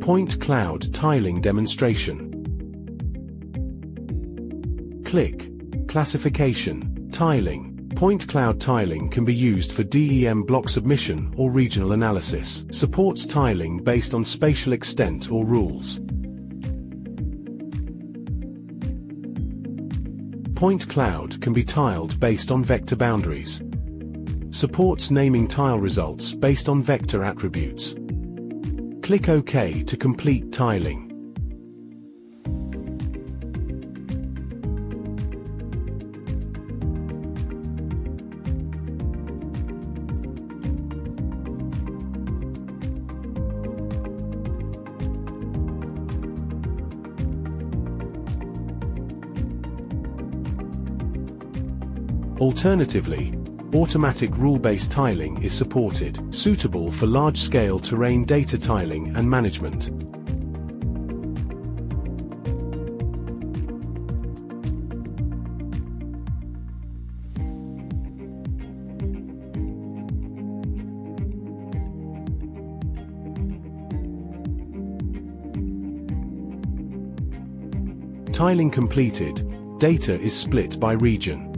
Point cloud tiling demonstration. Click Classification, Tiling. Point cloud tiling can be used for DEM block submission or regional analysis. Supports tiling based on spatial extent or rules. Point cloud can be tiled based on vector boundaries. Supports naming tile results based on vector attributes. Click OK to complete tiling. Alternatively, automatic rule-based tiling is supported, suitable for large-scale terrain data tiling and management. Tiling completed. Data is split by region.